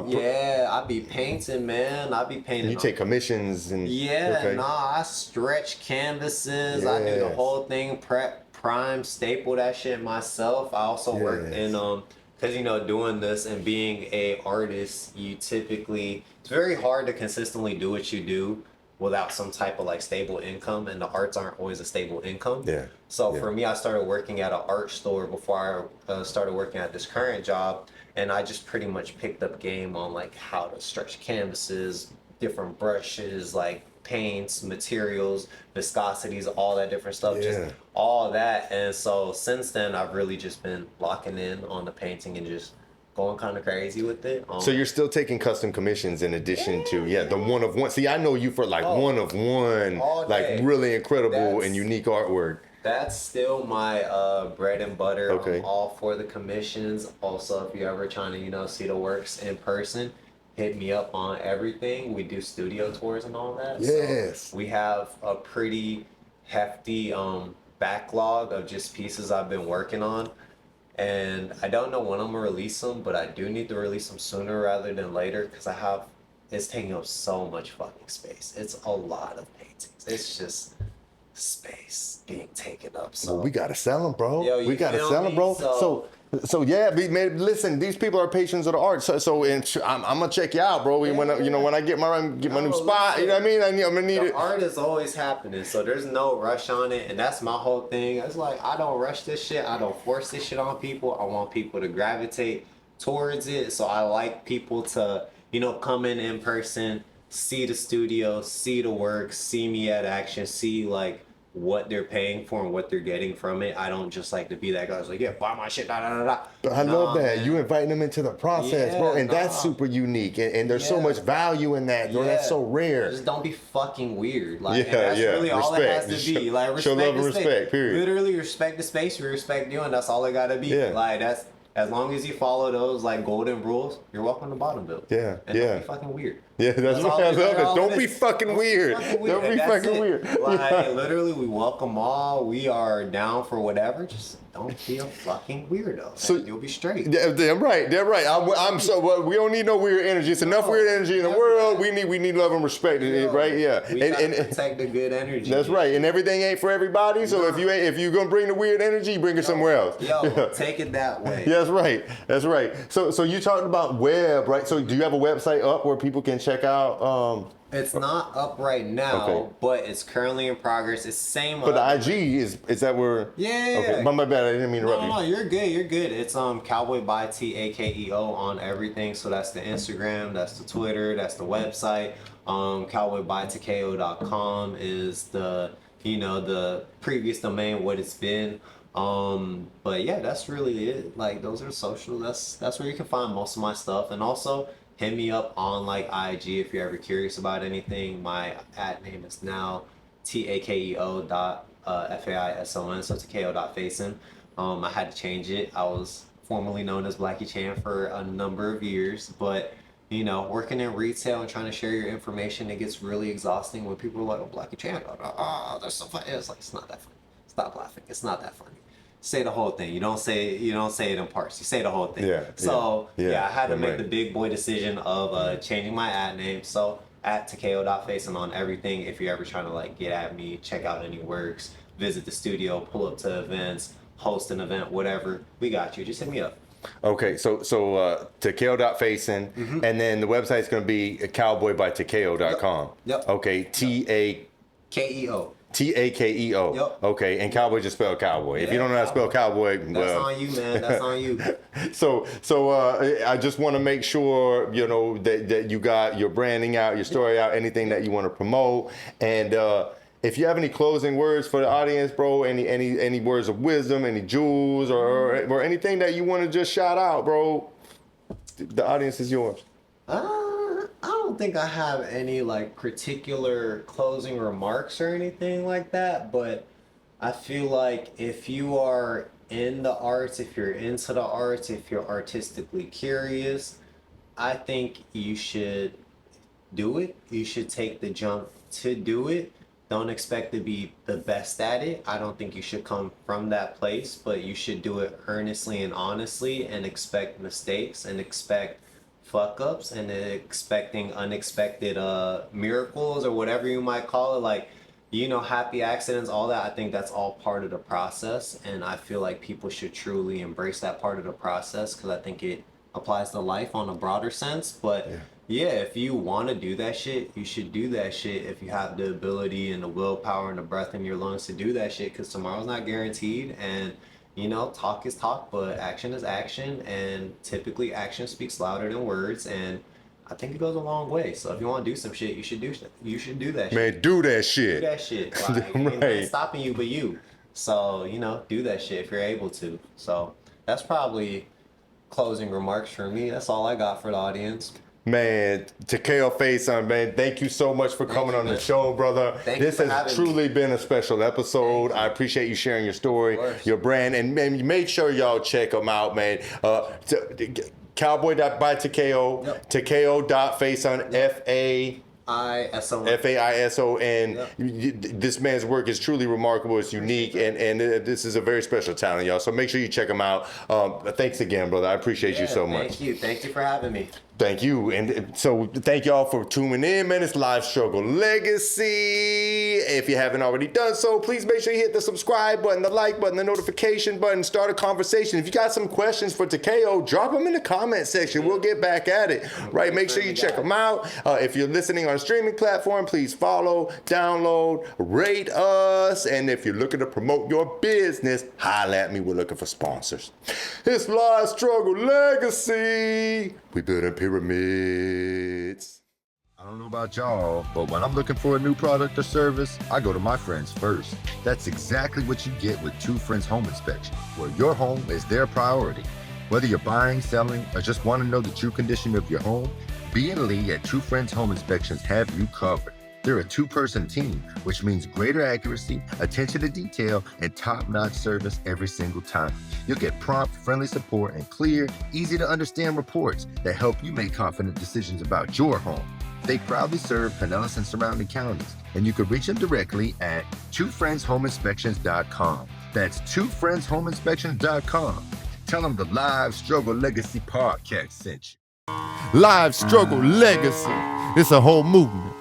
be painting, man. I be painting. You take commissions and... I stretch canvases. I do the whole thing, prime, staple that shit myself. I also work in because doing this and being a artist, you typically, it's very hard to consistently do what you do without some type of like stable income, and the arts aren't always a stable income. So for me, I started working at an art store before I started working at this current job, and I just pretty much picked up game on like how to stretch canvases, different brushes, like paints, materials, viscosities, all that different stuff, just all that. And so since then, I've really just been locking in on the painting and just going kind of crazy with it. So you're still taking custom commissions in addition to the one of one. See, I know you for like one of one, like really incredible and unique artwork. That's still my bread and butter. I'm all for the commissions. Also, if you're ever trying to see the works in person, hit me up on everything. We do studio tours and all that. So we have a pretty hefty backlog of just pieces I've been working on. And I don't know when I'm gonna release them, but I do need to release them sooner rather than later because it's taking up so much fucking space. It's a lot of paintings. It's just space being taken up. So we gotta sell them, bro. Yo, we gotta sell them, bro. So man, listen, these people are patrons of the art. So I'm gonna check you out, bro. When I get my new spot, you know what I mean? I'm gonna need it. The art is always happening, so there's no rush on it, and that's my whole thing. It's like I don't rush this shit. I don't force this shit on people. I want people to gravitate towards it. So I like people to come in person, see the studio, see the work, see me at action, see like what they're paying for and what they're getting from it. I don't just like to be that guy who's like, buy my shit, But I love that. Man. You inviting them into the process, bro. And that's super unique. And there's so much value in that, bro. That's so rare. Just don't be fucking weird. Like, and that's really all it has to be. Like, respect show love and respect, period. Literally respect the space, we respect you, and that's all it gotta be. Like, that's, as long as you follow those, like, golden rules, you're welcome to bottom build. And don't be fucking weird. Yeah, that's all right. I it- love all it. Don't it be is. fucking weird. Don't be And that's fucking it. weird. Like, literally, we welcome all. We are down for whatever. Just don't be a fucking weirdo. So- And you'll be straight. Yeah, damn right. Damn right. I'm so. Well, we don't need no weird energy. It's enough weird energy in the world. We need love and respect. Right? Yeah. We gotta protect the good energy. That's right. And everything ain't for everybody. So if you're gonna bring the weird energy, bring it somewhere else. Yo, take it that way. That's right. That's right. So you talked about web, right? So do you have a website up where people can check out? It's not up right now, Okay. but it's currently in progress. It's same. But the IG is that where? Yeah. Okay. My bad. I didn't mean to interrupt No, you. you're good. You're good. It's Cowboy by Takeo on everything. So that's the Instagram, that's the Twitter, that's the website. Cowboybytakeo.com is the the previous domain, what it's been. But yeah, that's really it. Like, those are social. That's where you can find most of my stuff. And also hit me up on like IG if you're ever curious about anything. My ad name is now Takeo.Faison, so Takeo.Faison. I had to change it. I was formerly known as Blackie Chan for a number of years, but working in retail and trying to share your information, it gets really exhausting when people are like, "Oh, Blackie Chan, that's so funny." It's like, it's not that funny. Stop laughing. It's not that funny. Say the whole thing. You don't say it in parts. You say the whole thing. Yeah. So I had to make right. the big boy decision of changing my ad name. So at Takeo.Faison on everything. If you're ever trying to like get at me, check out any works, visit the studio, pull up to events, host an event, whatever, we got you. Just hit me up. Okay, so Takeo.Faison, and then the website's going to be cowboybytakeo.com. Yep. Okay, KEO. Takeo. Yep. Okay, and cowboy just spell cowboy. If you don't know how to spell cowboy, That's well, on you, man. That's on you. So I just want to make sure that you got your branding out, your story out, anything that you want to promote, and if you have any closing words for the audience, bro, any words of wisdom, any jewels, or anything that you want to just shout out, bro, the audience is yours. I don't think I have any like particular closing remarks or anything like that, but I feel like if you are in the arts, if you're into the arts, if you're artistically curious, I think you should do it. You should take the jump to do it. Don't expect to be the best at it. I don't think you should come from that place, but you should do it earnestly and honestly, and expect mistakes and expect fuck ups and expecting unexpected miracles or whatever you might call it, like happy accidents, all that. I think that's all part of the process, and I feel like people should truly embrace that part of the process, because I think it applies to life on a broader sense. But yeah, if you want to do that shit, you should do that shit if you have the ability and the willpower and the breath in your lungs to do that shit, because tomorrow's not guaranteed. And talk is talk, but action is action, and typically action speaks louder than words, and I think it goes a long way. So if you want to do some shit, you should do that shit. Man, do that shit. Do that shit. Like, ain't nothing stopping you but you. So, do that shit if you're able to. So that's probably closing remarks for me. That's all I got for the audience. Man, Takeo Faison, man, thank you so much for coming on the show, brother. This has truly been a special episode. I appreciate you sharing your story, your brand, and man, make sure y'all check them out, man. Cowboy by Takeo, Takeo.Faison, Faison. This man's work is truly remarkable. It's unique, and this is a very special talent, y'all. So make sure you check him out. Thanks again, brother. I appreciate you so much. Thank you for having me. Thank you. And so thank y'all for tuning in, man. It's Live Struggle Legacy. If you haven't already done so, please make sure you hit the subscribe button, the like button, the notification button, start a conversation. If you got some questions for Takeo, drop them in the comment section. We'll get back at it, right? Make sure you check them out. If you're listening on a streaming platform, please follow, download, rate us. And if you're looking to promote your business, holla at me. We're looking for sponsors. It's Live Struggle Legacy. We building pyramids. I don't know about y'all, but when I'm looking for a new product or service, I go to my friends first. That's exactly what you get with Two Friends Home Inspection, where your home is their priority. Whether you're buying, selling, or just want to know the true condition of your home, B and Lee at Two Friends Home Inspections have you covered. They're a two-person team, which means greater accuracy, attention to detail, and top-notch service every single time. You'll get prompt, friendly support and clear, easy-to-understand reports that help you make confident decisions about your home. They proudly serve Pinellas and surrounding counties, and you can reach them directly at twofriendshomeinspections.com. That's twofriendshomeinspections.com. Tell them the Live Struggle Legacy podcast sent you. Live Struggle Legacy. It's a whole movement.